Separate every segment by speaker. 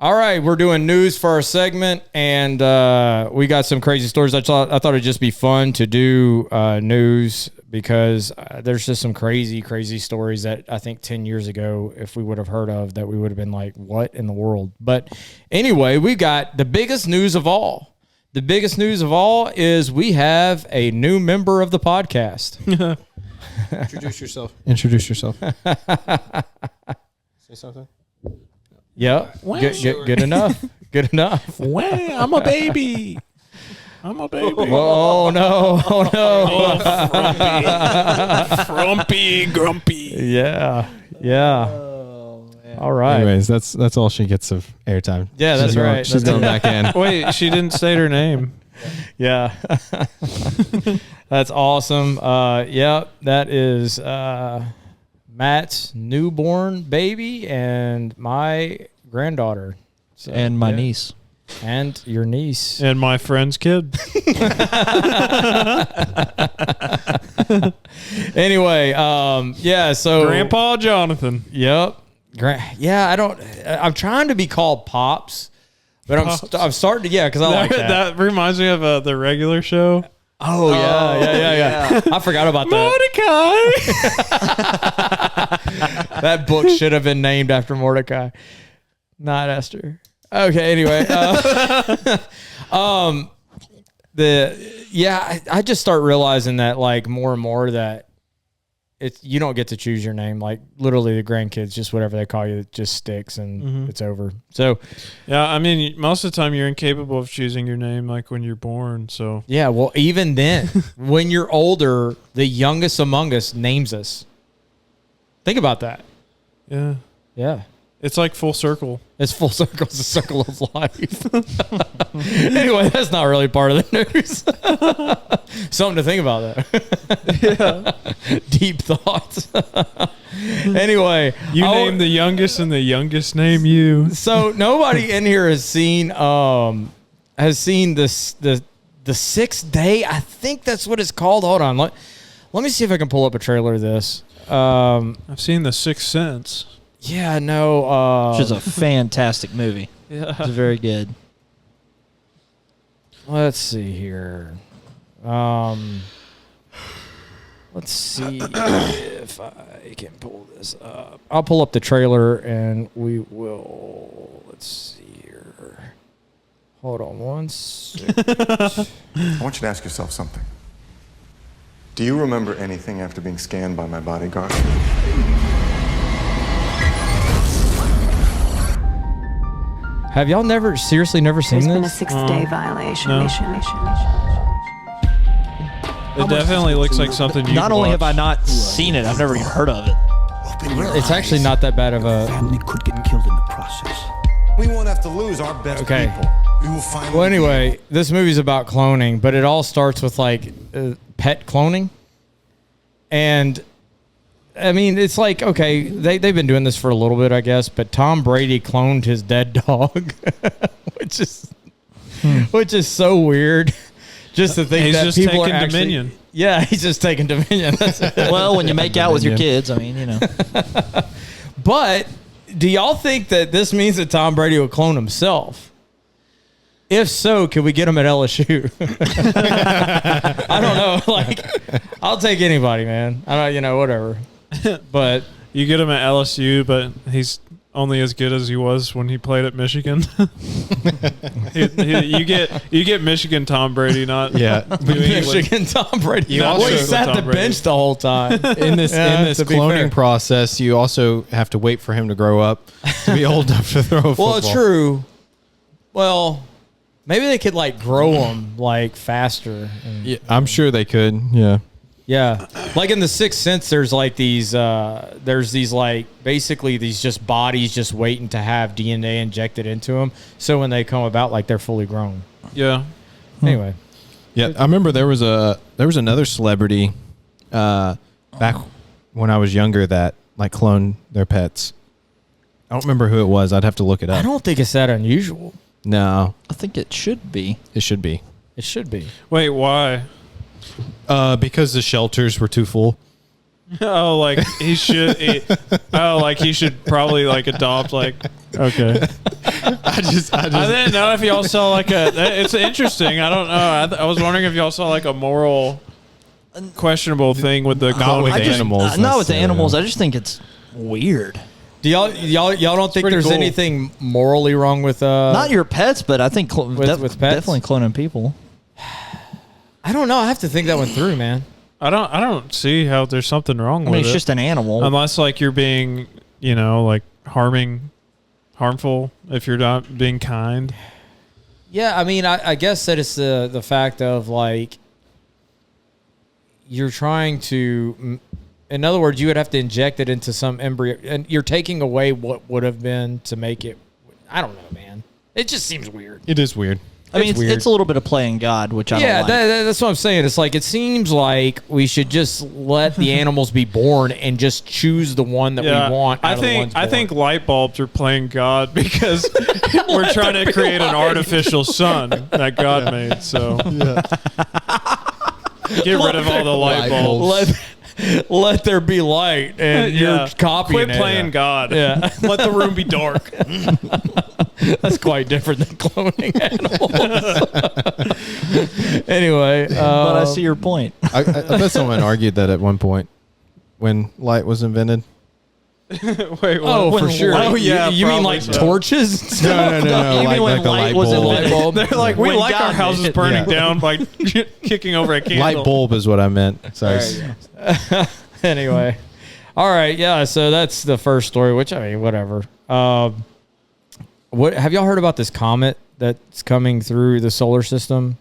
Speaker 1: All right, we're doing news for our segment, and we got some crazy stories. I thought it'd just be fun to do news because there's just some crazy stories that I think 10 years ago, if we would have heard of, that we would have been like, what in the world? But anyway, we got the biggest news of all. The biggest news of all is we have a new member of the podcast.
Speaker 2: Introduce yourself. Say something.
Speaker 1: Yep. Good enough. Good enough.
Speaker 3: I'm a baby.
Speaker 1: Oh no!
Speaker 3: Frumpy, grumpy.
Speaker 1: Yeah. All right.
Speaker 2: Anyways, that's all she gets of airtime.
Speaker 1: Yeah, that's right.
Speaker 2: She's going back in.
Speaker 3: Wait, she didn't state her name.
Speaker 1: Yeah. That's awesome. Yep, that is Matt's newborn baby and my granddaughter. So,
Speaker 4: and my niece.
Speaker 1: And your niece.
Speaker 3: And my friend's kid.
Speaker 1: Anyway, so
Speaker 3: Grandpa Jonathan.
Speaker 1: Yep. I'm trying to be called Pops, but I'm starting to, because I like that.
Speaker 3: That reminds me of the regular show.
Speaker 1: Oh, yeah. I forgot about that.
Speaker 3: Mordecai.
Speaker 1: That book should have been named after Mordecai, not Esther. Okay, anyway. I just start realizing that, like, more and more that you don't get to choose your name. Like, literally the grandkids, just whatever they call you, it just sticks and it's over. So,
Speaker 3: yeah, I mean, most of the time you're incapable of choosing your name, like when you're born. So,
Speaker 1: yeah, well, even then, when you're older, the youngest among us names us. Think about that.
Speaker 3: Yeah.
Speaker 1: Yeah.
Speaker 3: It's like full circle.
Speaker 1: It's full circle. It's a circle of life. Anyway, that's not really part of the news. Something to think about, though. Yeah. Deep thoughts. Anyway.
Speaker 3: You name the youngest and the youngest name you.
Speaker 1: So nobody in here has seen this the sixth day. I think that's what it's called. Hold on. Let me see if I can pull up a trailer of this.
Speaker 3: I've seen The Sixth Sense.
Speaker 1: Yeah, no.
Speaker 4: Which is a fantastic movie.
Speaker 3: Yeah.
Speaker 4: It's very good.
Speaker 1: Let's see here. Let's see if I can pull this up. I'll pull up the trailer and we will. Let's see here. Hold on one second.
Speaker 5: I want you to ask yourself something. Do you remember anything after being scanned by my bodyguard?
Speaker 1: Have y'all seriously never seen
Speaker 6: There's
Speaker 1: this?
Speaker 6: been a 6-day violation.
Speaker 3: No. It definitely looks like something you
Speaker 4: Not only have I not seen it, I've never even heard of it.
Speaker 1: It's actually not that bad of a...
Speaker 7: Family could get killed in the process.
Speaker 5: We won't have to lose our best
Speaker 1: Okay.
Speaker 5: people. We will find.
Speaker 1: Well, anyway, this movie's about cloning, but it all starts with, like, pet cloning. And... I mean, it's like, okay, they've been doing this for a little bit, I guess, but Tom Brady cloned his dead dog, which is so weird. Just to think
Speaker 3: He's
Speaker 1: that
Speaker 3: just
Speaker 1: people are
Speaker 3: taking
Speaker 1: actually,
Speaker 3: dominion.
Speaker 1: Yeah, he's just taking dominion. That's it.
Speaker 4: Well, when you make out with your kids, I mean, you know.
Speaker 1: But do y'all think that this means that Tom Brady will clone himself? If so, can we get him at LSU? I don't know. Like, I'll take anybody, man. I don't, whatever. But
Speaker 3: You get him at LSU, but he's only as good as he was when he played at Michigan. You get Michigan Tom Brady, not
Speaker 1: Michigan Tom Brady.
Speaker 3: You also-
Speaker 1: He sat the bench the whole time.
Speaker 2: In this
Speaker 1: to be fair.
Speaker 2: cloning process, you also have to wait for him to grow up to be old enough to throw a football.
Speaker 1: Well, true. Well, maybe they could like grow them like faster.
Speaker 2: Yeah, I'm sure they could. Yeah.
Speaker 1: Yeah, like in The Sixth Sense, there's like these, like basically these just bodies just waiting to have DNA injected into them. So when they come about, like they're fully grown.
Speaker 3: Yeah.
Speaker 1: Anyway.
Speaker 2: Yeah, I remember there was another celebrity back when I was younger that like cloned their pets. I don't remember who it was. I'd have to look it up.
Speaker 1: I don't think it's that unusual.
Speaker 2: No,
Speaker 4: I think it should be.
Speaker 2: it should be.
Speaker 1: It should be.
Speaker 3: Wait, why?
Speaker 2: Because the shelters were too full.
Speaker 3: Oh, like he should. He should probably like adopt. Like, okay.
Speaker 2: I I
Speaker 3: didn't know if y'all saw like it's interesting. I don't know. I was wondering if y'all saw like a moral questionable thing with the
Speaker 2: Not with animals.
Speaker 4: Not with the animals. I just think it's weird.
Speaker 1: Do y'all don't think
Speaker 3: pretty
Speaker 1: there's
Speaker 3: cool.
Speaker 1: anything morally wrong with
Speaker 4: Not your pets, but I think
Speaker 1: with pets?
Speaker 4: definitely cloning people.
Speaker 1: I don't know. I have to think that one through, man.
Speaker 3: I don't see how there's something wrong
Speaker 4: I
Speaker 3: with
Speaker 4: mean, it's
Speaker 3: it.
Speaker 4: just an animal.
Speaker 3: Unless like you're being, like harmful if you're not being kind.
Speaker 1: Yeah, I mean, I guess that it's the fact of like you're trying to. In other words, you would have to inject it into some embryo, and you're taking away what would have been to make it. I don't know, man. It just seems weird.
Speaker 2: It is weird.
Speaker 4: I mean,
Speaker 1: weird.
Speaker 4: it's a little bit of playing God, which I don't like.
Speaker 1: That's what I'm saying. It's like it seems like we should just let the animals be born and just choose the one that we want.
Speaker 3: I think light bulbs are playing God because we're trying to create an artificial sun that God made. So get rid of all the light bulbs.
Speaker 1: Let there be light, and you're copying
Speaker 3: Quit playing God.
Speaker 1: Yeah.
Speaker 3: Let the room be dark.
Speaker 1: That's quite different than cloning animals. Anyway,
Speaker 4: But I see your point.
Speaker 2: I bet someone argued that at one point when light was invented.
Speaker 3: Wait,
Speaker 1: oh, for sure.
Speaker 3: Oh, yeah.
Speaker 1: You mean like
Speaker 3: so.
Speaker 1: torches?
Speaker 2: No.
Speaker 4: You mean when
Speaker 2: like a
Speaker 4: light
Speaker 2: light
Speaker 4: was
Speaker 2: bulb.
Speaker 4: invented?
Speaker 3: They're like, we
Speaker 4: When
Speaker 3: like our
Speaker 4: God
Speaker 3: houses
Speaker 4: made it.
Speaker 3: burning down by kicking over a candle.
Speaker 2: Light bulb is what I meant. Sorry.
Speaker 1: Anyway, all right, yeah. So that's the first story. Which I mean, whatever. What have y'all heard about this comet that's coming through the solar system?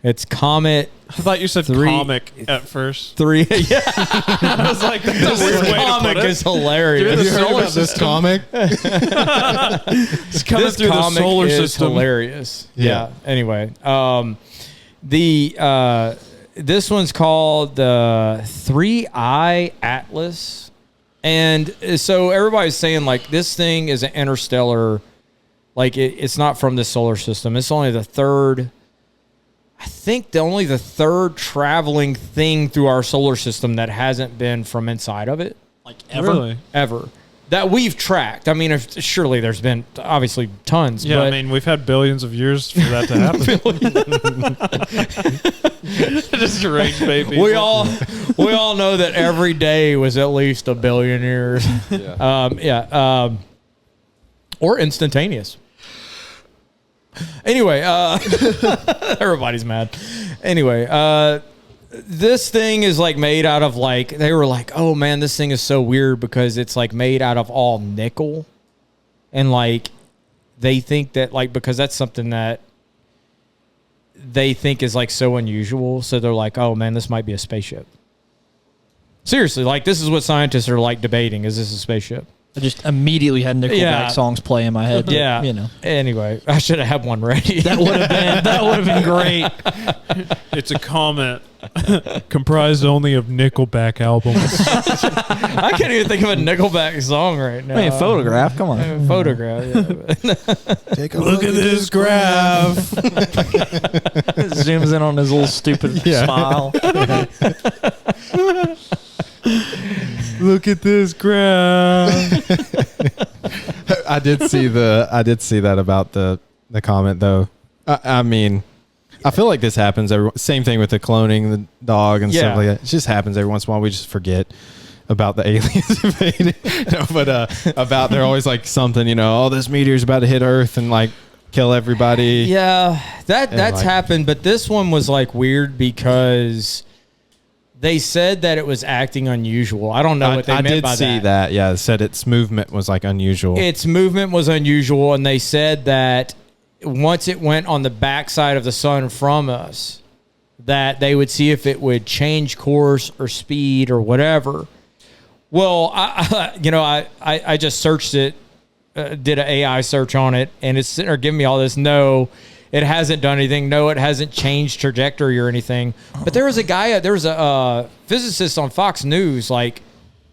Speaker 1: It's Comet.
Speaker 3: I thought you said comic at first.
Speaker 1: 3. Yeah,
Speaker 3: I was like, that's a weird way to
Speaker 1: comic
Speaker 3: put it.
Speaker 1: is hilarious.
Speaker 3: Through the
Speaker 2: Have you heard
Speaker 3: solar
Speaker 2: about this
Speaker 3: system.
Speaker 2: comic?
Speaker 3: It's coming
Speaker 1: This
Speaker 3: through the
Speaker 1: comic
Speaker 3: solar
Speaker 1: is
Speaker 3: system.
Speaker 1: hilarious.
Speaker 2: Yeah.
Speaker 1: Anyway, this one's called the 3-Eye Atlas, and so everybody's saying like this thing is an interstellar, like it's not from the solar system. It's only the third. I think only the third traveling thing through our solar system that hasn't been from inside of it.
Speaker 4: Like ever?
Speaker 3: Really?
Speaker 1: Ever. That we've tracked. I mean, surely there's been obviously tons.
Speaker 3: Yeah,
Speaker 1: but
Speaker 3: I mean, we've had billions of years for that to happen. Just rage baby.
Speaker 1: we all know that every day was at least a billion years. Or instantaneous. Anyway, everybody's mad. Anyway, this thing is like made out of like, they were like, oh man, this thing is so weird because it's like made out of all nickel. And like, they think that like, because that's something that they think is like so unusual. So they're like, oh man, this might be a spaceship. Seriously, like this is what scientists are like debating. Is this a spaceship?
Speaker 4: I just immediately had Nickelback songs play in my head.
Speaker 1: Yeah.
Speaker 4: You know.
Speaker 1: Anyway, I should have had one ready.
Speaker 4: That would have been great.
Speaker 3: It's a comet comprised only of Nickelback albums.
Speaker 1: I can't even think of a Nickelback song right now.
Speaker 4: I mean, Photograph. Come on.
Speaker 1: Photograph. Yeah.
Speaker 2: Take a look at this graph.
Speaker 4: Zooms in on his little stupid smile.
Speaker 2: Look at this graph. I did see that about the comment though. I mean, I feel like this happens. Same thing with the cloning the dog and stuff like that. It just happens every once in a while. We just forget about the aliens invading. No, but about they're always like something. Oh, this meteor's about to hit Earth and like kill everybody.
Speaker 1: Yeah, that's
Speaker 2: like,
Speaker 1: happened. But this one was like weird because they said that it was acting unusual. I don't know what they meant by that. I did see
Speaker 2: that. Yeah, it said its movement was like unusual.
Speaker 1: Its movement was unusual, and they said that once it went on the backside of the sun from us, that they would see if it would change course or speed or whatever. Well, I just searched it, did an AI search on it, and it's sitting there giving me all this. No, it hasn't done anything. No, it hasn't changed trajectory or anything. But there was a physicist on Fox News, like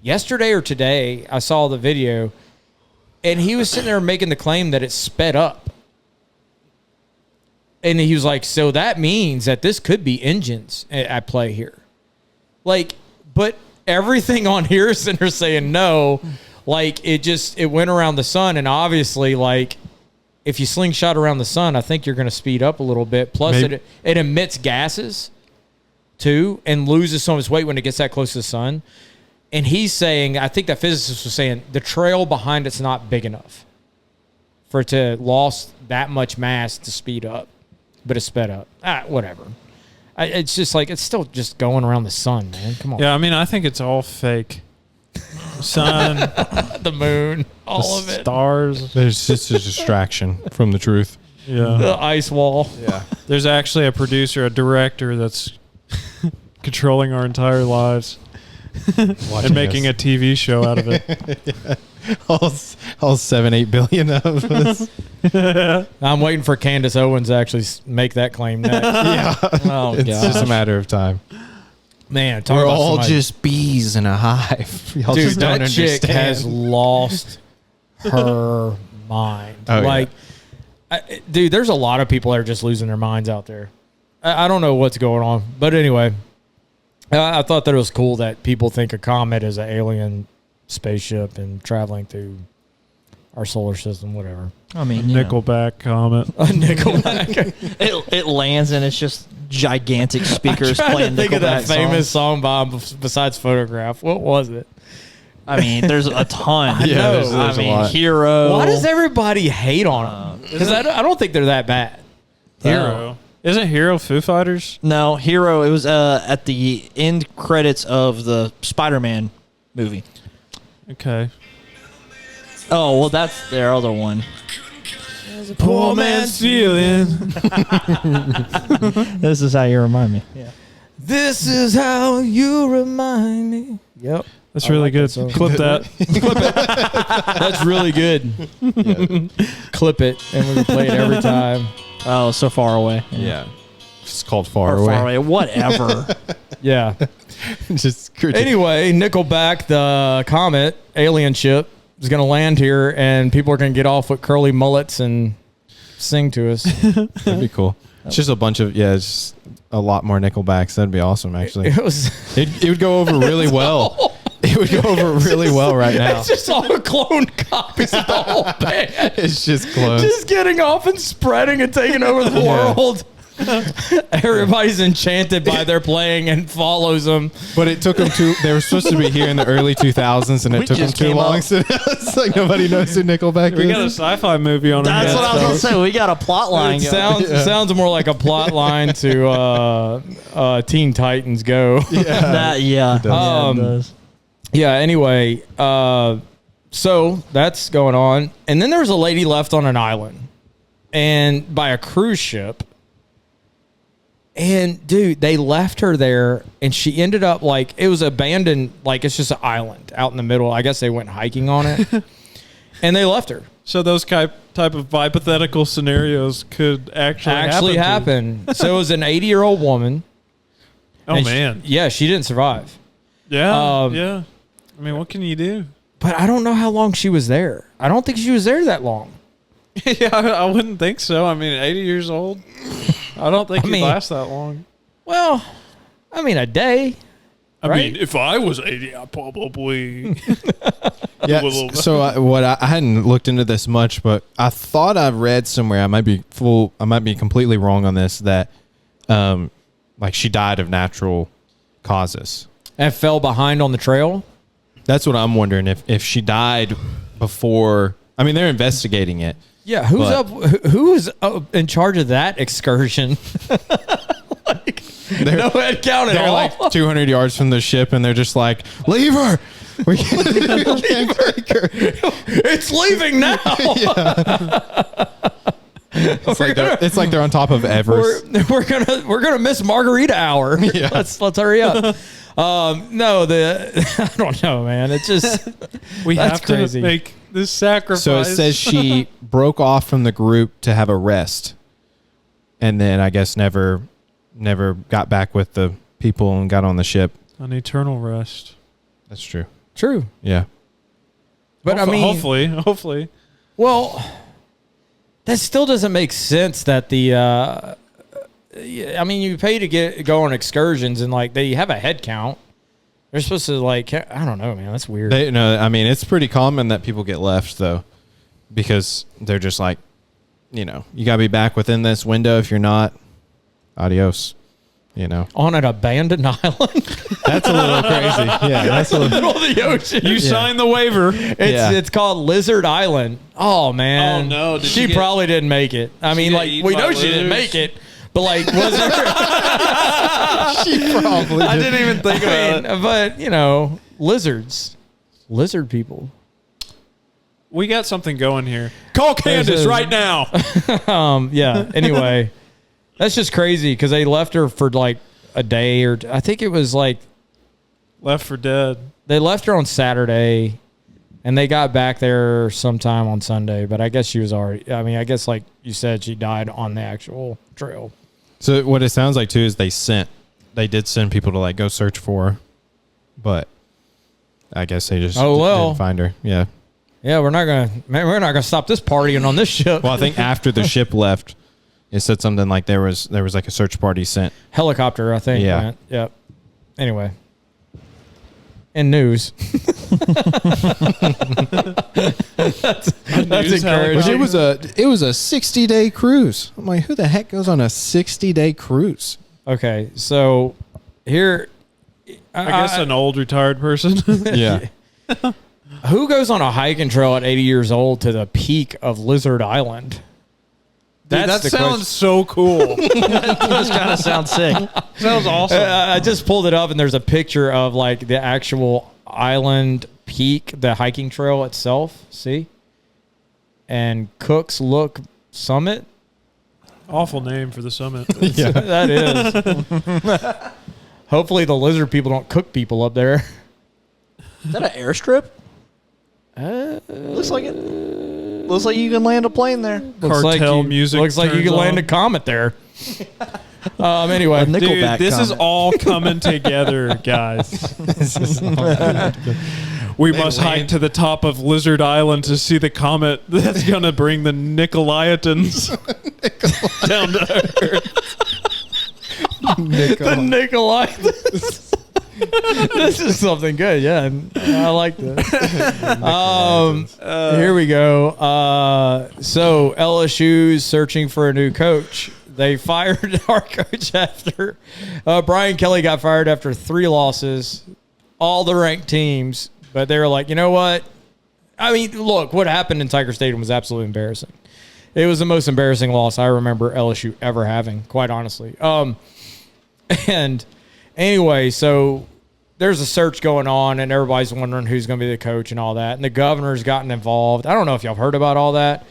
Speaker 1: yesterday or today, I saw the video, and he was sitting there making the claim that it sped up. And he was like, so that means that this could be engines at play here. Like, but everything on here is sitting there saying no. Like, it went around the sun, and obviously, like, if you slingshot around the sun, I think you're going to speed up a little bit. Plus, it emits gases too and loses so much weight when it gets that close to the sun. And he's saying, I think that physicist was saying, the trail behind it's not big enough for it to lost that much mass to speed up, but it sped up. Whatever. It's just like, it's still just going around the sun, man. Come on.
Speaker 3: Yeah, I mean, I think it's all fake. Sun,
Speaker 1: The moon, all of it.
Speaker 3: stars.
Speaker 2: There's just a distraction from the truth.
Speaker 3: Yeah.
Speaker 1: The ice wall.
Speaker 2: Yeah.
Speaker 3: There's actually a producer, a director that's controlling our entire lives and making a TV show out of it.
Speaker 2: all 7-8 billion of us.
Speaker 1: I'm waiting for Candace Owens to actually make that claim next.
Speaker 2: Yeah.
Speaker 1: Oh,
Speaker 2: It's
Speaker 1: gosh.
Speaker 2: just a matter of time.
Speaker 1: Man, talk
Speaker 2: We're
Speaker 1: about
Speaker 2: all
Speaker 1: somebody-
Speaker 2: just bees in a hive. Y'all
Speaker 1: Dude,
Speaker 2: just don't
Speaker 1: that chick
Speaker 2: understand.
Speaker 1: has lost her mind.
Speaker 2: Oh,
Speaker 1: like, dude, there's a lot of people that are just losing their minds out there. I don't know what's going on, but anyway, I thought that it was cool that people think a comet is an alien spaceship and traveling through our solar system, whatever.
Speaker 4: I mean, you know,
Speaker 3: Nickelback Comet.
Speaker 1: A Nickelback.
Speaker 4: it lands and it's just gigantic speakers
Speaker 1: I'm trying
Speaker 4: playing
Speaker 1: to think of that
Speaker 4: Nickelback
Speaker 1: famous
Speaker 4: songs.
Speaker 1: song by him besides Photograph. What was it?
Speaker 4: I mean, there's a ton.
Speaker 1: Yeah, know.
Speaker 2: there's
Speaker 4: I
Speaker 2: a
Speaker 4: mean,
Speaker 2: lot.
Speaker 4: Hero.
Speaker 1: Why does everybody hate on them? Because I don't think they're that bad.
Speaker 3: Hero. Isn't Hero Foo Fighters?
Speaker 4: No, Hero. It was at the end credits of the Spider-Man movie.
Speaker 3: Okay.
Speaker 4: Oh well, that's their other one.
Speaker 3: Poor man's feeling.
Speaker 4: This is how you remind me. Yeah.
Speaker 1: This is how you remind me. Yep.
Speaker 3: That's really
Speaker 1: like that
Speaker 3: good.
Speaker 1: song.
Speaker 3: Clip that.
Speaker 1: That's really good. Clip it, and we can play it every time.
Speaker 4: Oh, so far away.
Speaker 2: Yeah. It's called Far
Speaker 4: Or
Speaker 2: Away.
Speaker 4: far away. Whatever.
Speaker 1: Yeah.
Speaker 2: Just
Speaker 1: Anyway, Nickelback, the Comet alien ship, is going to land here, and people are going to get off with curly mullets and sing to us.
Speaker 2: That'd be cool. It's just a bunch of it's just a lot more Nickelbacks. That'd be awesome, actually.
Speaker 1: It was.
Speaker 2: It would go over really well. It would go over really well right now.
Speaker 1: It's just all cloned copies of the whole band.
Speaker 2: It's just clones.
Speaker 1: Just getting off and spreading and taking over the
Speaker 2: Yeah.
Speaker 1: world. Everybody's enchanted by their playing and follows them.
Speaker 2: But it took them they were supposed to be here in the early 2000s, and it
Speaker 4: We
Speaker 2: took them
Speaker 4: just
Speaker 2: too
Speaker 4: came
Speaker 2: long.
Speaker 4: up-
Speaker 2: So it's like nobody knows who Nickelback
Speaker 3: We got a
Speaker 2: is.
Speaker 3: sci-fi movie on our
Speaker 4: That's
Speaker 3: hands.
Speaker 4: what I was gonna say. We got a plot line.
Speaker 1: It
Speaker 4: going.
Speaker 1: sounds more like a plot line to Teen Titans Go.
Speaker 4: That yeah. Yeah, it does.
Speaker 1: Yeah, anyway, so that's going on. And then there was a lady left on an island and by a cruise ship. And dude, they left her there and she ended up like, it was abandoned, like it's just an island out in the middle. I guess they went hiking on it and they left her.
Speaker 3: So those type of hypothetical scenarios could actually
Speaker 1: happen. So it was an 80-year-old woman.
Speaker 3: Oh
Speaker 1: and
Speaker 3: man.
Speaker 1: She didn't survive.
Speaker 3: Yeah.
Speaker 1: Um,
Speaker 3: yeah. I mean, what can you do?
Speaker 1: But I don't know how long she was there. I don't think she was there that long.
Speaker 3: Yeah, I wouldn't think so. I mean, 80 years old. I don't think he'd last that long.
Speaker 1: Well, I mean, a day.
Speaker 3: I
Speaker 1: Right?
Speaker 3: mean, if I was 80, I probably.
Speaker 2: Yeah. So I hadn't looked into this much, but I thought I read somewhere. I might be completely wrong on this. That, like she died of natural causes.
Speaker 1: And fell behind on the trail.
Speaker 2: That's what I'm wondering if she died before. I mean, they're investigating it.
Speaker 1: Yeah, who is in charge of that excursion? Like, no head count at
Speaker 2: They're
Speaker 1: all.
Speaker 2: like 200 yards from the ship, and they're just like, leave her. We can't take her.
Speaker 1: It's leaving now.
Speaker 2: It's like they're on top of Everest.
Speaker 1: We're gonna miss Margarita Hour.
Speaker 2: Yeah.
Speaker 1: Let's hurry up. No, I don't know, man. It's just
Speaker 3: We
Speaker 1: that's
Speaker 3: have
Speaker 1: crazy.
Speaker 3: to make this sacrifice.
Speaker 2: So it says she broke off from the group to have a rest, and then I guess never got back with the people and got on the ship.
Speaker 3: an eternal rest.
Speaker 2: That's true.
Speaker 1: True,
Speaker 2: Yeah.
Speaker 1: but I mean,
Speaker 3: hopefully.
Speaker 1: well, that still doesn't make sense. That the I mean, you pay to go on excursions, and like they have a head count. They're supposed to like, I don't know, man. That's weird.
Speaker 2: I mean, it's pretty common that people get left though, because they're just like, you got to be back within this window. If you're not, adios.
Speaker 1: On an abandoned island.
Speaker 2: That's a little crazy. Yeah, that's a little.
Speaker 1: Middle of the ocean.
Speaker 3: You signed the waiver.
Speaker 1: It's called Lizard Island. Oh man.
Speaker 3: Oh, no.
Speaker 1: She probably didn't make it. I mean,
Speaker 3: get
Speaker 1: like
Speaker 3: eaten
Speaker 1: we
Speaker 3: by
Speaker 1: know she didn't
Speaker 3: lizards?
Speaker 1: make it, but like was there?
Speaker 2: She probably.
Speaker 1: I didn't even think about it. But lizard people.
Speaker 3: We got something going here. Call Candace right now.
Speaker 1: Yeah. Anyway, that's just crazy because they left her for like a day, or I think it was like
Speaker 3: Left for dead.
Speaker 1: they left her on Saturday, and they got back there sometime on Sunday. But I guess she was already. I mean, I guess like you said, she died on the actual trail.
Speaker 2: So what it sounds like too is they did send people to like go search for her, but I guess they just didn't find her. Yeah.
Speaker 1: Yeah, we're not gonna stop this partying on this ship.
Speaker 2: Well, I think after the ship left, it said something like there was like a search party sent.
Speaker 1: Helicopter, I think.
Speaker 2: Yeah.
Speaker 1: Went. Yep. Anyway. In news. that's encouraging.
Speaker 2: Which it was a 60-day cruise. I'm like, who the heck goes on a 60-day cruise?
Speaker 1: Okay, so here
Speaker 3: I guess an old retired person.
Speaker 2: Yeah.
Speaker 1: who goes on a hiking trail at 80 years old to the peak of Lizard Island?
Speaker 3: Dude, that
Speaker 1: the
Speaker 3: sounds
Speaker 1: question.
Speaker 3: so cool.
Speaker 4: This kind of sounds sick.
Speaker 3: Sounds awesome.
Speaker 1: I just pulled it up, and there's a picture of like the actual island peak, the hiking trail itself. See? And Cook's Look Summit.
Speaker 3: Awful name for the summit.
Speaker 2: Yeah.
Speaker 1: That is. Hopefully the lizard people don't cook people up there.
Speaker 4: Is that an airstrip? Looks like it. Looks like you can land a plane there.
Speaker 3: Cartel music
Speaker 1: Looks like you
Speaker 3: turns
Speaker 1: can land
Speaker 3: on.
Speaker 1: a comet there. Anyway,
Speaker 4: A nickelback
Speaker 3: Dude, this is
Speaker 4: comment.
Speaker 3: all coming together, guys. We must hike to the top of Lizard Island to see the comet that's going to bring the Nicolaitans down to earth.
Speaker 1: the Nikolai. This is something good. Yeah, I like this. Here we go. So LSU's searching for a new coach. They fired our coach after Brian Kelly got fired after 3 losses, all the ranked teams. But they were like, you know what? I mean, look, what happened in Tiger Stadium was absolutely embarrassing. It was the most embarrassing loss I remember LSU ever having, quite honestly. And anyway, so there's a search going on, and everybody's wondering who's going to be the coach and all that. And the governor's gotten involved. I don't know if y'all heard about all that,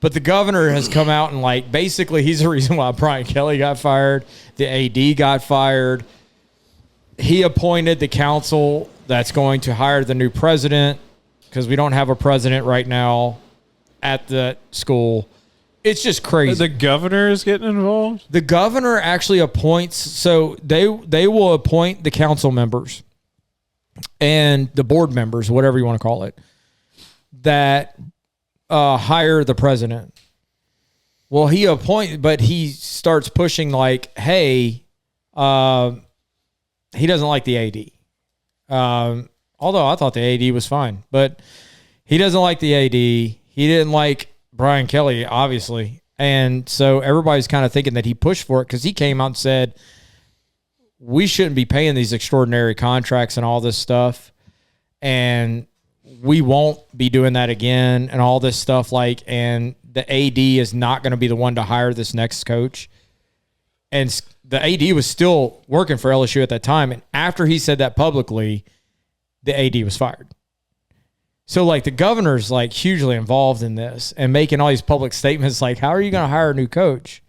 Speaker 1: but the governor has come out and, like, basically he's the reason why Brian Kelly got fired. The AD got fired. He appointed the council that's going to hire the new president because we don't have a president right now at the school. It's just crazy.
Speaker 3: The governor is getting involved?
Speaker 1: The governor actually appoints, so they will appoint the council members and the board members, whatever you want to call it, that hire the president. Well, but he starts pushing like, hey, he doesn't like the AD. Although I thought the AD was fine, but he doesn't like the AD. He didn't like Brian Kelly, obviously. And so everybody's kind of thinking that he pushed for it because he came out and said, we shouldn't be paying these extraordinary contracts and all this stuff. And we won't be doing that again and all this stuff. And the AD is not going to be the one to hire this next coach. And the AD was still working for LSU at that time. And after he said that publicly, the AD was fired. So, like, the governor's, like, hugely involved in this and making all these public statements like, how are you going to hire a new coach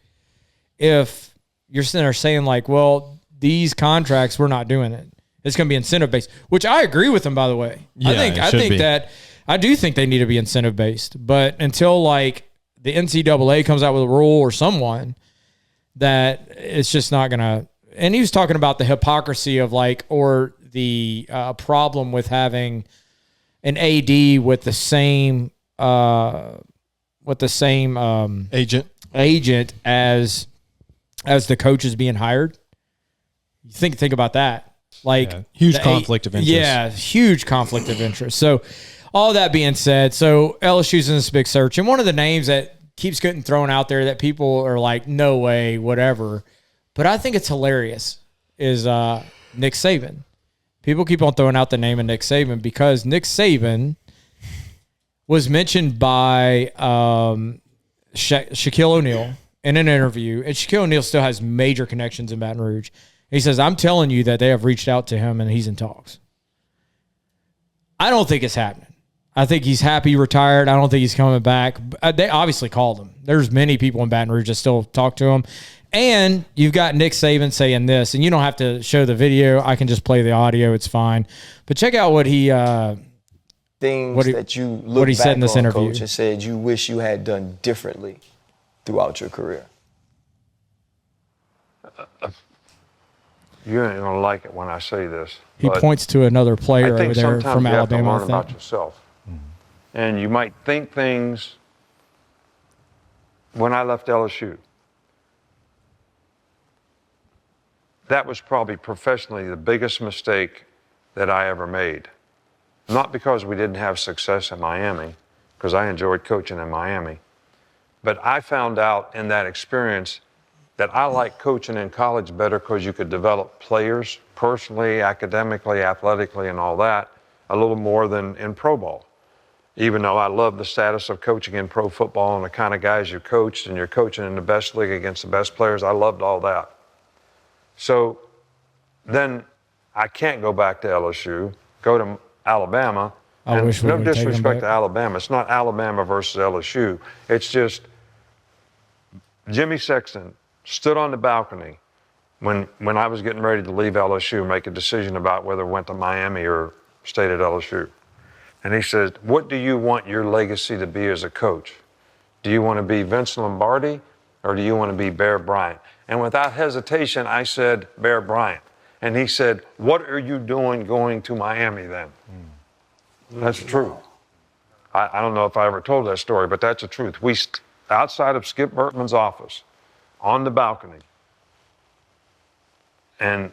Speaker 1: if you're sitting there saying, like, well, these contracts, we're not doing it. It's going to be incentive-based, which I agree with him, by the way.
Speaker 2: Yeah,
Speaker 1: I do think they need to be incentive-based. But until, like, the NCAA comes out with a rule or someone that it's just not going to – and he was talking about the hypocrisy of, like, or the problem with having – an AD with the same agent as the coach is being hired. You think about that. Like,
Speaker 2: huge conflict of interest.
Speaker 1: Yeah, huge conflict of interest. So all that being said, so LSU's in this big search, and one of the names that keeps getting thrown out there that people are like, no way, whatever. But I think it's hilarious is Nick Saban. People keep on throwing out the name of Nick Saban because Nick Saban was mentioned by Shaquille O'Neal in an interview, and Shaquille O'Neal still has major connections in Baton Rouge. He says, I'm telling you that they have reached out to him and he's in talks. I don't think it's happening. I think he's happy retired. I don't think he's coming back. They obviously called him. There's many people in Baton Rouge that still talk to him. And you've got Nick Saban saying this, and you don't have to show the video. I can just play the audio. It's fine. But check out what he
Speaker 6: things that you look
Speaker 1: said in this
Speaker 6: on,
Speaker 1: interview.
Speaker 6: Coach, and said you wish you had done differently throughout your career.
Speaker 8: You ain't gonna like it when I say this.
Speaker 1: He points to another player over there from
Speaker 8: you have to
Speaker 1: Alabama.
Speaker 8: learn about yourself, and you might think things. When I left LSU, that was probably professionally the biggest mistake that I ever made. Not because we didn't have success in Miami, because I enjoyed coaching in Miami, but I found out in that experience that I like coaching in college better because you could develop players personally, academically, athletically, and all that a little more than in pro ball. Even though I love the status of coaching in pro football and the kind of guys you coached, and you're coaching in the best league against the best players, I loved all that. So then I can't go back to LSU, go to Alabama.
Speaker 1: I wish we
Speaker 8: no
Speaker 1: would take him
Speaker 8: disrespect
Speaker 1: back.
Speaker 8: to Alabama. It's not Alabama versus LSU. It's just Jimmy Sexton stood on the balcony when I was getting ready to leave LSU and make a decision about whether I went to Miami or stayed at LSU. And he said, what do you want your legacy to be as a coach? Do you want to be Vince Lombardi or do you want to be Bear Bryant? And without hesitation, I said Bear Bryant. And he said, what are you doing going to Miami then? That's true. I don't know if I ever told that story, but that's the truth. We, outside of Skip Bertman's office, on the balcony, and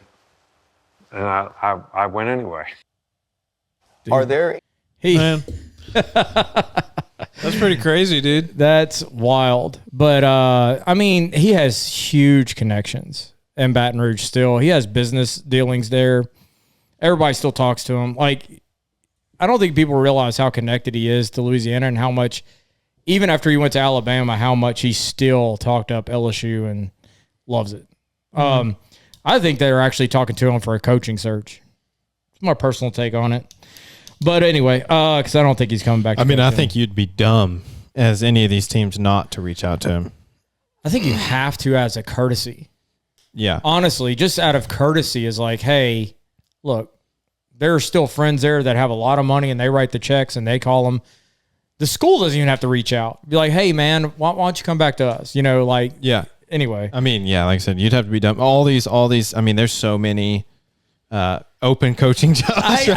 Speaker 8: I went anyway.
Speaker 6: Are there
Speaker 3: Man. That's pretty crazy, dude.
Speaker 1: That's wild. But, I mean, he has huge connections in Baton Rouge still. He has business dealings there. Everybody still talks to him. Like, I don't think people realize how connected he is to Louisiana and how much, even after he went to Alabama, how much he still talked up LSU and loves it. I think they're actually talking to him for a coaching search. It's my personal take on it. But anyway, because I don't think he's coming back.
Speaker 2: I mean, I think you'd be dumb as any of these teams not to reach out to him.
Speaker 1: I think you have to as a courtesy.
Speaker 2: Yeah.
Speaker 1: Honestly, just out of courtesy is like, hey, look, there are still friends there that have a lot of money and they write the checks and they call them. The school doesn't even have to reach out. Be like, hey, man, why don't you come back to us? You know, like,
Speaker 2: Yeah.
Speaker 1: anyway.
Speaker 2: I mean, yeah, like I said, you'd have to be dumb. All these, I mean, there's so many open coaching jobs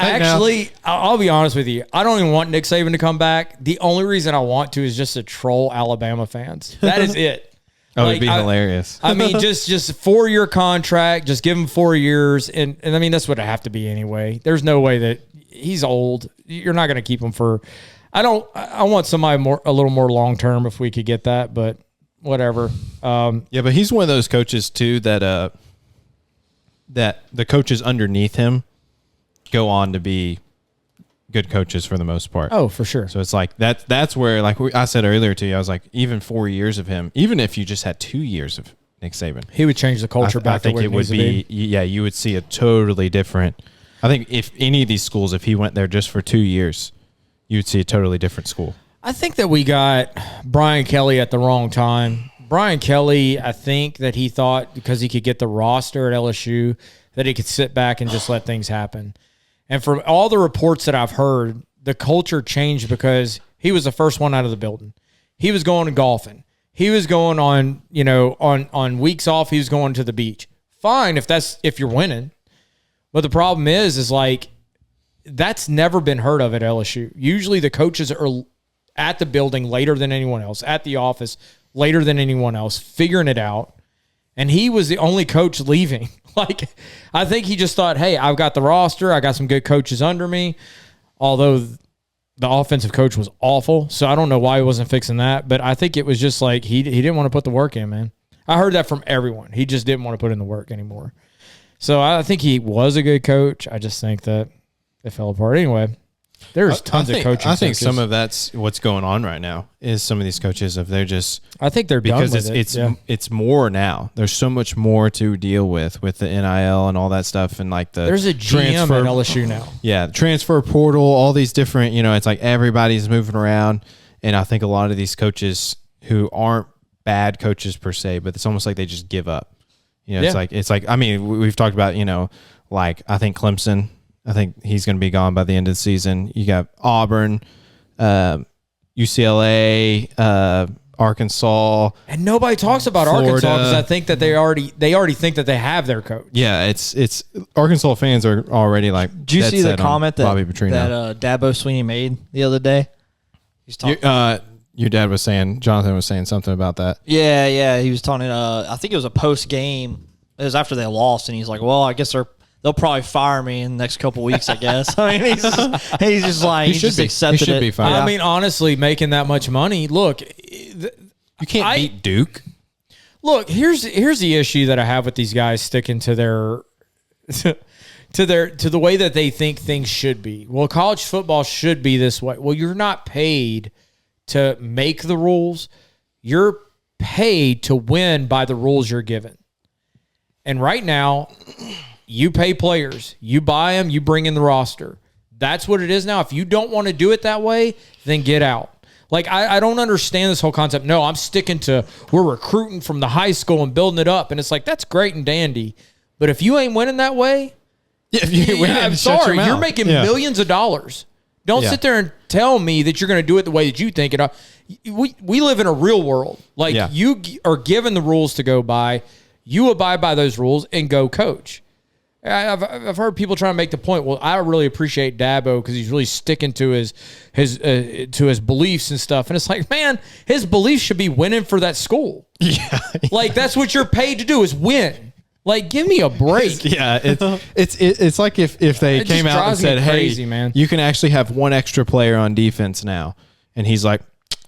Speaker 1: I'll be honest with you. I don't even want Nick Saban to come back. The only reason I want to is just to troll Alabama fans. That is it.
Speaker 2: Oh, it'd be hilarious.
Speaker 1: I mean, just 4-year contract. Just give him 4 years, and I mean that's what it have to be anyway. There's no way that he's old. You're not going to keep him for. I want somebody a little more long term if we could get that, but whatever.
Speaker 2: Yeah, but he's one of those coaches too that that the coaches underneath him go on to be good coaches for the most part.
Speaker 1: Oh, for sure.
Speaker 2: So it's like that's where, like I said earlier to you, I was like, even 4 years of him, even if you just had 2 years of Nick Saban,
Speaker 1: he would change the culture back.
Speaker 2: I think
Speaker 1: to
Speaker 2: it would be, yeah, you would see a totally different. I think if any of these schools, if he went there just for 2 years, you would see a totally different school.
Speaker 1: I think that we got Brian Kelly at the wrong time. Brian Kelly, I think that he thought because he could get the roster at LSU that he could sit back and just let things happen. And from all the reports that I've heard, the culture changed because he was the first one out of the building. He was going to golfing. He was going on, on weeks off, he was going to the beach. Fine if you're winning. But the problem is like that's never been heard of at LSU. Usually the coaches are at the building later than anyone else, at the office later than anyone else, figuring it out. And he was the only coach leaving. Like, I think he just thought, hey, I've got the roster. I got some good coaches under me. Although the offensive coach was awful. So I don't know why he wasn't fixing that. But I think it was just like he didn't want to put the work in, man. I heard that from everyone. He just didn't want to put in the work anymore. So I think he was a good coach. I just think that it fell apart. Anyway, there's tons of coaching.
Speaker 2: I think
Speaker 1: coaches.
Speaker 2: some of that's what's going on right now is some of these coaches, if they're just
Speaker 1: I think they're
Speaker 2: because
Speaker 1: done with
Speaker 2: it's more now. There's so much more to deal with the NIL and all that stuff, and like
Speaker 1: There's a GM at LSU now.
Speaker 2: Yeah, transfer portal, all these different. It's like everybody's moving around, and I think a lot of these coaches who aren't bad coaches per se, but it's almost like they just give up. It's like I mean, we've talked about like I think Clemson. I think he's going to be gone by the end of the season. You got Auburn, UCLA, Arkansas,
Speaker 1: and nobody talks about
Speaker 2: Florida.
Speaker 1: Arkansas because I think that they already think that they have their coach.
Speaker 2: Yeah, it's Arkansas fans are already like.
Speaker 4: Did you see the comment that
Speaker 2: Bobby Petrino.
Speaker 4: Dabo Sweeney made the other day? He's talking.
Speaker 2: Your dad was saying, Jonathan was saying something about that.
Speaker 4: Yeah, he was talking. I think it was a post game. It was after they lost, and he's like, "Well, I guess they'll probably fire me in the next couple weeks, I guess." I mean, he's just like he just accepted
Speaker 2: he should
Speaker 4: it.
Speaker 2: be fired.
Speaker 1: I mean, honestly, making that much money, look,
Speaker 2: You can't beat Duke.
Speaker 1: Look, here's the issue that I have with these guys sticking to their to the way that they think things should be. Well, college football should be this way. Well, you're not paid to make the rules. You're paid to win by the rules you're given. And right now, you pay players. You buy them. You bring in the roster. That's what it is now. If you don't want to do it that way, then get out. Like, I don't understand this whole concept. No, I'm sticking to we're recruiting from the high school and building it up. And it's like, that's great and dandy. But if you ain't winning that way, I'm sorry, you're making millions of dollars. Don't sit there and tell me that you're going to do it the way that you think it. We live in a real world. Like, you are given the rules to go by. You abide by those rules and go coach. I've heard people trying to make the point. Well, I really appreciate Dabo because he's really sticking to his beliefs and stuff. And it's like, man, his beliefs should be winning for that school. Yeah, like that's what you're paid to do is win. Like, give me a break.
Speaker 2: It's like if they came out and said, "Hey, man, you can actually have one extra player on defense now," and he's like,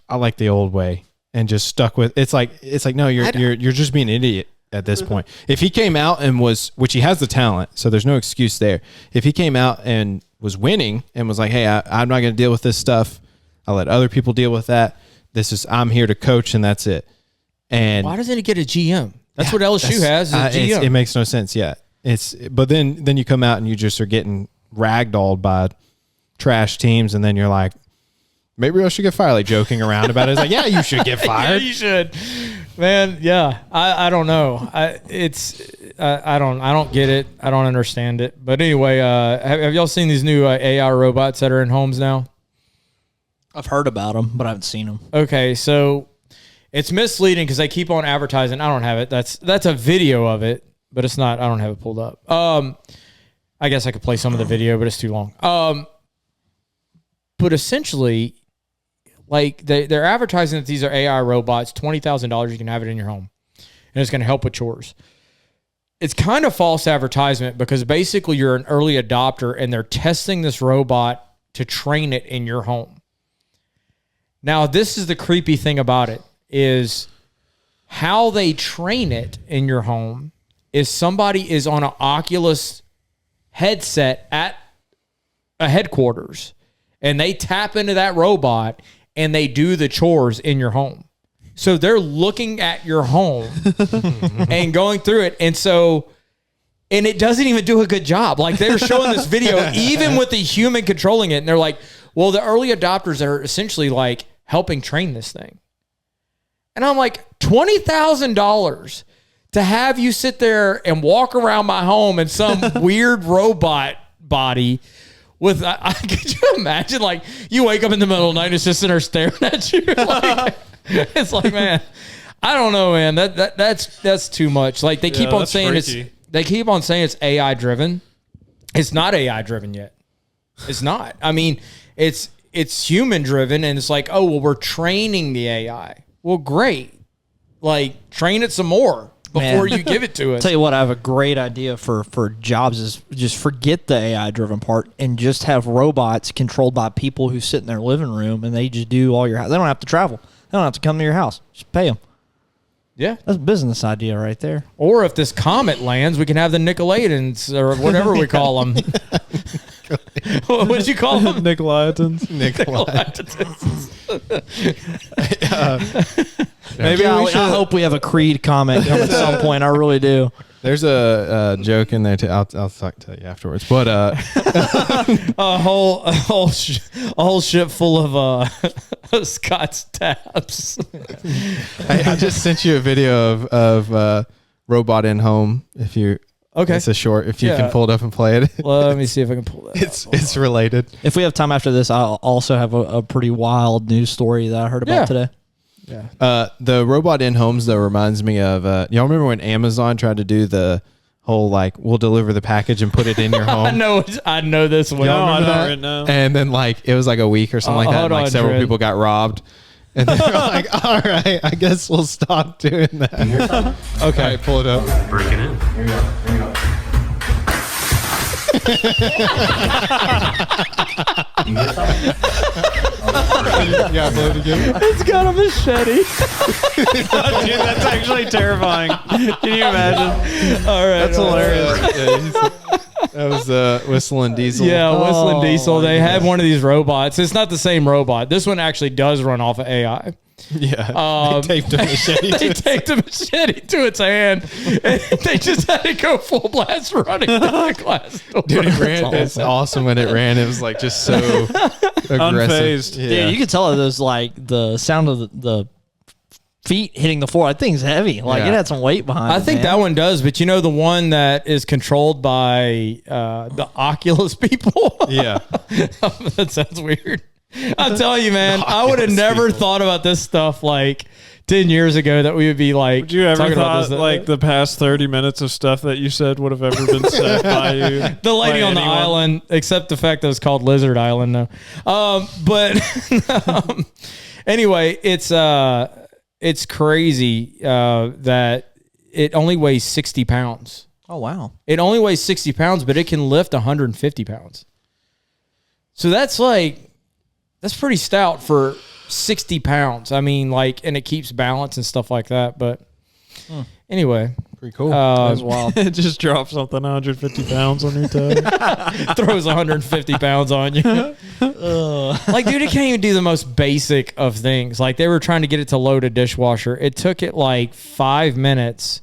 Speaker 2: "I like the old way," and just stuck with. It's like no, you're just being an idiot. At this point, if he came out and which he has the talent, so there's no excuse there. If he came out and was winning and was like, "Hey, I'm not going to deal with this stuff. I'll let other people deal with that. I'm here to coach, and that's it." And
Speaker 1: why doesn't he get a GM? That's what LSU has. Is a GM.
Speaker 2: It makes no sense. Yeah, but then you come out and you just are getting ragdolled by trash teams, and then you're like, maybe I should get fired. Like joking around about it. It's like, yeah, you should get fired.
Speaker 1: Yeah, you should. Man, yeah, I don't know. I don't get it. I don't understand it. But anyway, have y'all seen these new AI robots that are in homes now?
Speaker 4: I've heard about them, but I haven't seen them.
Speaker 1: Okay, so it's misleading because they keep on advertising. I don't have it. That's a video of it, but it's not. I don't have it pulled up. I guess I could play some of the video, but it's too long. But essentially, like they're advertising that these are AI robots, $20,000, you can have it in your home, and it's going to help with chores. It's kind of false advertisement because basically you're an early adopter and they're testing this robot to train it in your home. Now, this is the creepy thing about it is how they train it in your home is somebody is on an Oculus headset at a headquarters and they tap into that robot and they do the chores in your home. So they're looking at your home and going through it. And it doesn't even do a good job. Like they're showing this video, even with the human controlling it. And they're like, well, the early adopters are essentially like helping train this thing. And I'm like, $20,000 to have you sit there and walk around my home in some weird robot body with, could you imagine, like, you wake up in the middle of the night and it's just sitting there staring at you? Like, it's like, man, I don't know, man. That's too much. Like, they keep on saying it's AI driven. It's not AI driven yet. It's not. I mean, it's human driven, and it's like, oh, well, we're training the AI. Well, great. Like, train it some more. before you give it to us.
Speaker 4: Tell you what, I have a great idea for jobs is just forget the AI driven part and just have robots controlled by people who sit in their living room and they just do all your house. They don't have to travel. They don't have to come to your house. Just pay them.
Speaker 1: Yeah.
Speaker 4: That's a business idea right there.
Speaker 1: Or if this comet lands, we can have the Nickelodeons or whatever we call them. What did you call them?
Speaker 3: Nickelodeons.
Speaker 4: Maybe I hope we have a Creed comment come at some point. I really do.
Speaker 2: There's a joke in there too. I'll tell you afterwards. But
Speaker 1: a whole ship full of Scott's tabs.
Speaker 2: I just sent you a video of Robot in Home. If you it's a short. If you can pull it up and play it.
Speaker 1: Let me see if I can pull that.
Speaker 2: It's related.
Speaker 4: If we have time after this, I'll also have a pretty wild news story that I heard about today.
Speaker 2: Yeah. The Robot in Homes though reminds me of y'all remember when Amazon tried to do the whole like we'll deliver the package and put it in your home.
Speaker 1: I know this one.
Speaker 3: No, I don't right now.
Speaker 2: And then like it was like a week or something like that. And, like several people got robbed. And they were like, all right, I guess we'll stop doing that. Okay, pull it up.
Speaker 9: Breaking in. Here you go. Here you go. You get something?
Speaker 2: Yeah, blow it again.
Speaker 1: It's got a machete.
Speaker 3: Dude, that's actually terrifying. Can you imagine?
Speaker 1: All right.
Speaker 3: That's hilarious.
Speaker 2: That was Whistling Diesel.
Speaker 1: Yeah, Whistling Diesel. They had one of these robots. It's not the same robot. This one actually does run off of AI.
Speaker 2: Yeah. They taped a machete
Speaker 1: They taped a machete to its hand. And they just had it go full blast running through the glass door.
Speaker 2: Dude, it ran. It's awesome when it ran. It was like just so aggressive.
Speaker 3: Unfazed.
Speaker 2: Yeah.
Speaker 4: Dude, you could tell it was like the sound of the feet hitting the floor. That thing's heavy. Like it had some weight behind it.
Speaker 1: I think that one does, but you know the one that is controlled by the Oculus people?
Speaker 2: Yeah.
Speaker 1: That sounds weird. I'm telling you, man, I would have never thought about this stuff like 10 years ago that we would be like.
Speaker 3: Would you ever
Speaker 1: talking about
Speaker 3: thought
Speaker 1: this,
Speaker 3: like the past 30 minutes of stuff that you said would have ever been said by you?
Speaker 1: the lady
Speaker 3: by
Speaker 1: on the
Speaker 3: anyone?
Speaker 1: island, except the fact that it's called Lizard Island now. But anyway, it's crazy that it only weighs 60 pounds.
Speaker 4: Oh, wow.
Speaker 1: It only weighs 60 pounds, but it can lift 150 pounds. So that's pretty stout for 60 pounds. I mean, like, and it keeps balance and stuff like that. But anyway,
Speaker 2: Pretty cool.
Speaker 4: That's wild.
Speaker 3: It just drops something 150 pounds on your toe.
Speaker 1: throws 150 pounds on you. Like, dude, it can't even do the most basic of things. Like, they were trying to get it to load a dishwasher. It took it like 5 minutes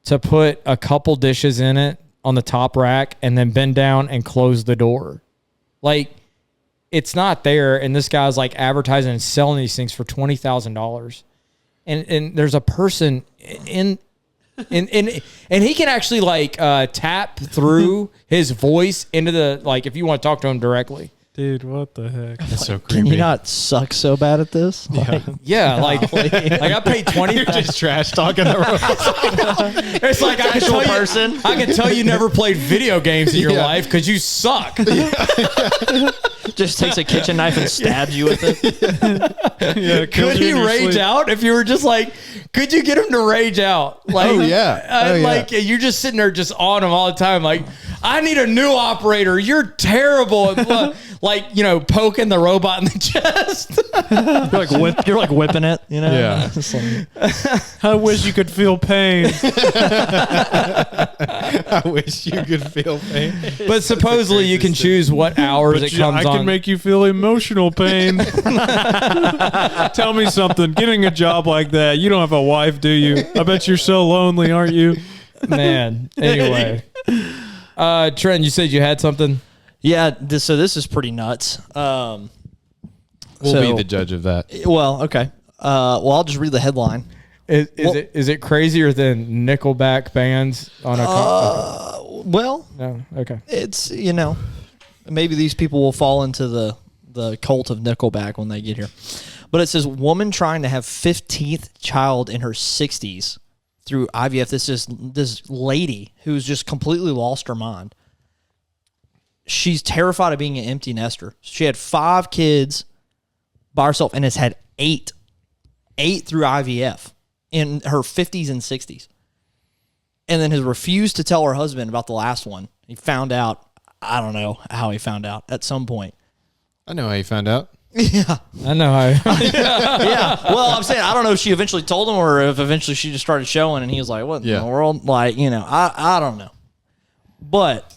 Speaker 1: to put a couple dishes in it on the top rack and then bend down and close the door. Like, it's not there, and this guy's like advertising and selling these things for $20,000, and there's a person and he can actually like tap through his voice into the, like, if you want to talk to him directly.
Speaker 3: Dude, what the heck?
Speaker 2: That's so creepy.
Speaker 4: Can you not suck so bad at this?
Speaker 1: Yeah, like I paid 20.
Speaker 2: You're just trash talking the robot.
Speaker 1: It's like I can tell you never played video games in your life because you suck.
Speaker 4: Just takes a kitchen knife and stabs you with it.
Speaker 3: Yeah,
Speaker 1: Could he rage out if you were just like, could you get him to rage out? Like,
Speaker 2: Oh, yeah.
Speaker 1: Like, you're just sitting there just on him all the time. Like, I need a new operator. You're terrible. Like, you know, poking the robot in the chest.
Speaker 4: You're like whipping it, you know?
Speaker 2: Yeah.
Speaker 4: Just like,
Speaker 3: I wish you could feel pain.
Speaker 2: I wish you could feel pain.
Speaker 1: But supposedly you can choose what hours it comes
Speaker 3: I
Speaker 1: on.
Speaker 3: can make you feel emotional pain. Tell me something. Getting a job like that, you don't have a wife, do you? I bet you're so lonely, aren't you?
Speaker 1: Man. Anyway. Trent, you said you had something?
Speaker 4: yeah, so this is pretty nuts.
Speaker 2: We'll be the judge of that.
Speaker 4: Well, okay. Well, I'll just read the headline.
Speaker 1: Is it crazier than Nickelback bands on a
Speaker 4: Well,
Speaker 1: no, okay.
Speaker 4: it's, you know, maybe these people will fall into the cult of Nickelback when they get here. But it says woman trying to have 15th child in her 60s through IVF. This lady who's just completely lost her mind. She's terrified of being an empty nester. She had 5 kids by herself and has had 8 through IVF in her 50s and 60s. and then has refused to tell her husband about the last one. He found out. I don't know how he found out at some point.
Speaker 2: I know how you found out.
Speaker 4: Yeah.
Speaker 1: I know how.
Speaker 4: Yeah. Well, I'm saying I don't know if she eventually told him or if eventually she just started showing and he was like, what in the world? Like, I don't know. But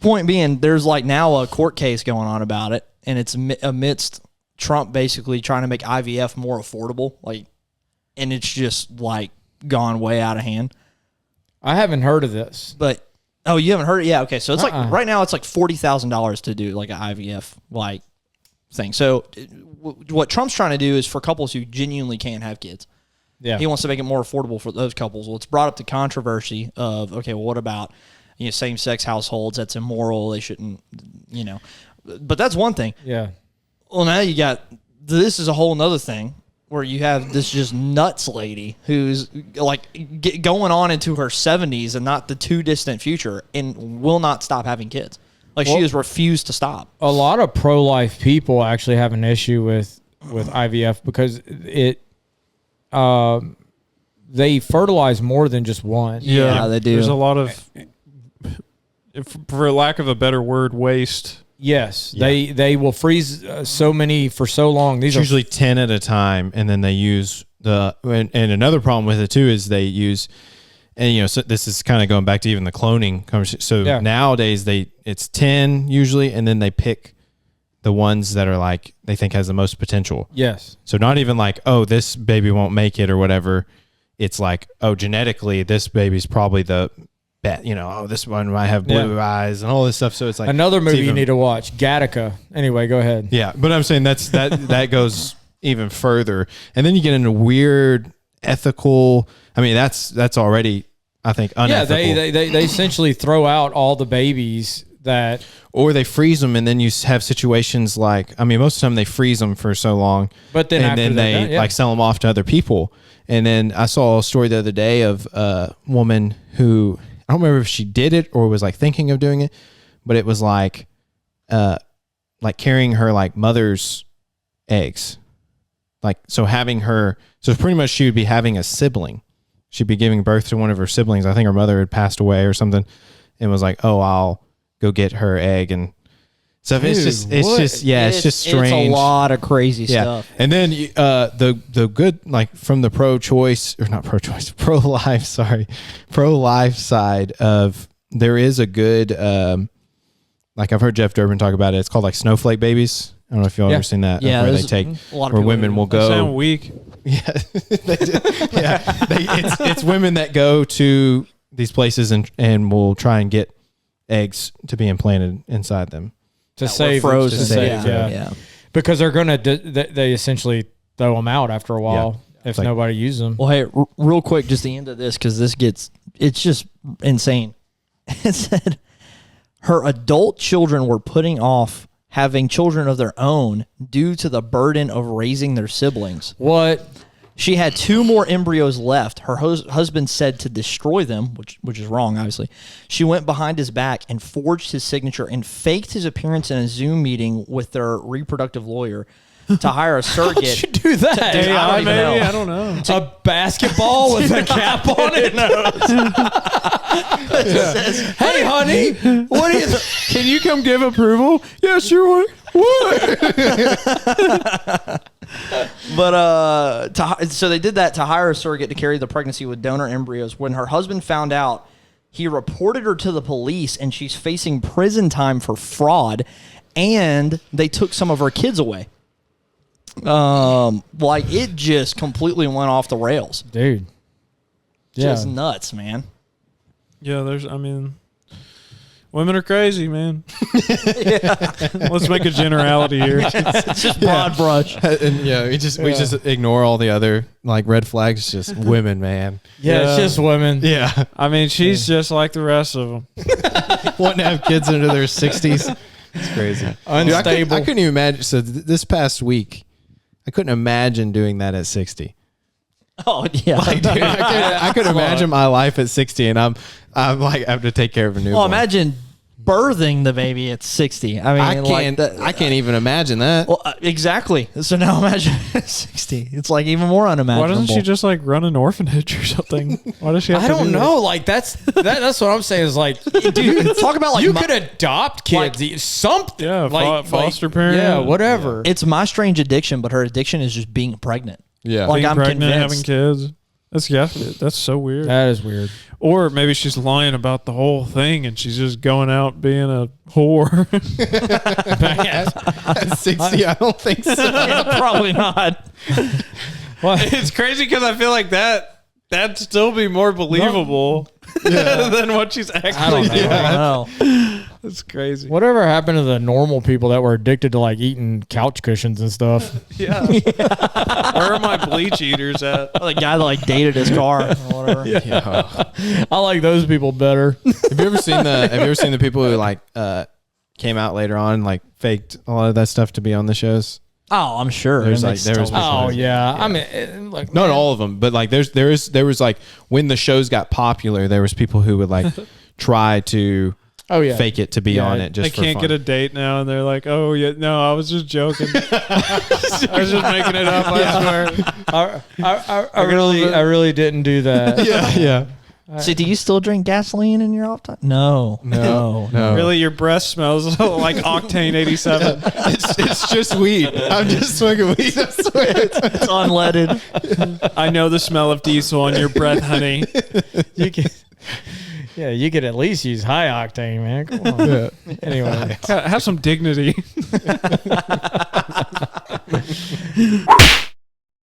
Speaker 4: point being, there's like now a court case going on about it, and it's amidst Trump basically trying to make IVF more affordable. Like, and it's just like gone way out of hand.
Speaker 1: I haven't heard of this.
Speaker 4: But oh, you haven't heard it? Yeah, okay. So it's like right now it's like $40,000 to do like an IVF like thing. So what Trump's trying to do is for couples who genuinely can't have kids.
Speaker 1: Yeah.
Speaker 4: He wants to make it more affordable for those couples. Well, it's brought up the controversy of, okay, well, what about same-sex households? That's immoral. They shouldn't, But that's one thing.
Speaker 1: Yeah.
Speaker 4: Well, now you got, this is a whole nother thing where you have this just nuts lady who's like going on into her 70s and not the too distant future and will not stop having kids. Like she has refused to stop.
Speaker 1: A lot of pro-life people actually have an issue with IVF because they fertilize more than just one.
Speaker 4: Yeah, they do.
Speaker 3: There's a lot of, for lack of a better word, waste.
Speaker 1: Yes, they will freeze so many for so long. These
Speaker 2: It's usually 10 at a time, and then they use and another problem with it too is they use, and so this is kind of going back to even the cloning conversation. So nowadays it's 10 usually, and then they pick the ones that are like they think has the most potential.
Speaker 1: Yes.
Speaker 2: So not even like, oh, this baby won't make it or whatever. It's like, oh, genetically this baby's probably the this one might have blue eyes and all this stuff. So it's like
Speaker 1: another movie you need to watch, Gattaca. Anyway, go ahead.
Speaker 2: Yeah, but I'm saying that goes even further, and then you get into weird ethical. I mean, that's already, I think, unethical.
Speaker 1: Yeah, they essentially throw out all the babies that,
Speaker 2: or they freeze them, and then you have situations like, I mean, most of the time they freeze them for so long,
Speaker 1: but then
Speaker 2: and then they like sell them off to other people. And then I saw a story the other day of a woman who, I don't remember if she did it or was like thinking of doing it, but it was like carrying her like mother's eggs. Like, so pretty much she would be having a sibling. She'd be giving birth to one of her siblings. I think her mother had passed away or something, and was like, oh, I'll go get her egg and stuff. Dude, it's just strange.
Speaker 4: It's a lot of crazy stuff.
Speaker 2: And then the good, like from the pro-life side of, there is a good, like I've heard Jeff Durbin talk about it. It's called like snowflake babies. I don't know if you've ever seen that.
Speaker 4: Yeah,
Speaker 2: where they take, where women will go.
Speaker 3: They sound weak.
Speaker 2: Yeah, they do. Yeah. It's women that go to these places and will try and get eggs to be implanted inside them.
Speaker 1: To save,
Speaker 4: yeah.
Speaker 1: Because they're gonna they essentially throw them out after a while if nobody uses them.
Speaker 4: Well, hey, real quick, just the end of this because it's just insane. It said her adult children were putting off having children of their own due to the burden of raising their siblings.
Speaker 1: What?
Speaker 4: She had 2 more embryos left. Her husband said to destroy them, which is wrong, obviously. She went behind his back and forged his signature and faked his appearance in a Zoom meeting with their reproductive lawyer to hire a surrogate.
Speaker 1: How'd you do that?
Speaker 3: I don't know.
Speaker 1: A basketball with a cap on it?
Speaker 4: Says,
Speaker 1: hey, honey, what do you
Speaker 3: can you come give approval? Yeah, sure. What?
Speaker 4: But so they did that to hire a surrogate to carry the pregnancy with donor embryos. When her husband found out, he reported her to the police, and she's facing prison time for fraud, and they took some of her kids away. Like it just completely went off the rails,
Speaker 1: dude.
Speaker 4: Just nuts, man.
Speaker 3: Yeah, women are crazy, man. Let's make a generality here.
Speaker 4: It's just broad brush.
Speaker 2: And we just ignore all the other like red flags. Just women, man.
Speaker 1: Yeah, it's just women.
Speaker 2: Yeah.
Speaker 3: I mean, she's just like the rest of them.
Speaker 2: Wanting to have kids into their 60s. It's crazy.
Speaker 1: Unstable.
Speaker 2: Dude, I couldn't even imagine. So this past week, I couldn't imagine doing that at 60.
Speaker 4: Oh yeah,
Speaker 2: like, dude, I could imagine my life at 60, and I'm like I have to take care of a newborn.
Speaker 4: Well, imagine birthing the baby at 60. I mean,
Speaker 2: I can't even imagine that.
Speaker 4: Well, exactly. So now imagine at 60. It's like even more unimaginable.
Speaker 3: Why doesn't she just like run an orphanage or something? Why does she have
Speaker 1: I
Speaker 3: to
Speaker 1: don't
Speaker 3: do
Speaker 1: know. Like that's what I'm saying is like, dude,
Speaker 4: talk about like
Speaker 1: you could adopt kids, something.
Speaker 3: Yeah,
Speaker 1: like
Speaker 3: foster parent.
Speaker 1: Yeah, whatever.
Speaker 4: It's my strange addiction, but her addiction is just being pregnant.
Speaker 2: Yeah,
Speaker 4: like
Speaker 3: Being
Speaker 4: I'm
Speaker 3: pregnant,
Speaker 4: convinced.
Speaker 3: having kids. That's so weird.
Speaker 1: That is weird.
Speaker 3: Or maybe she's lying about the whole thing and she's just going out being a whore.
Speaker 2: At 60, I don't think so.
Speaker 4: Probably not.
Speaker 3: It's crazy because I feel like that'd still be more believable than what she's actually doing.
Speaker 4: I don't know.
Speaker 3: That's crazy.
Speaker 1: Whatever happened to the normal people that were addicted to like eating couch cushions and stuff?
Speaker 3: Yeah. Where are my bleach eaters at?
Speaker 4: The guy that like dated his car or whatever.
Speaker 1: I like those people better.
Speaker 2: Have you ever seen the people who like came out later on like faked a lot of that stuff to be on the shows?
Speaker 4: Oh, I'm sure.
Speaker 2: There was
Speaker 1: Oh yeah. I mean, like
Speaker 2: not all of them, but like there was like when the shows got popular, there was people who would like try to fake it to be on it just
Speaker 3: they can't get a date now and they're like, oh yeah, no, I was just joking. I was just making it up, I swear.
Speaker 1: I really didn't do that.
Speaker 2: yeah.
Speaker 4: See, do you still drink gasoline in your off time? No.
Speaker 3: Really, your breath smells like Octane 87.
Speaker 2: It's just weed. I'm just smoking weed. I swear.
Speaker 4: It's unleaded.
Speaker 3: I know the smell of diesel on your breath, honey.
Speaker 1: You could at least use high octane, man. Come on.
Speaker 2: Yeah.
Speaker 1: Anyway,
Speaker 3: Have some dignity.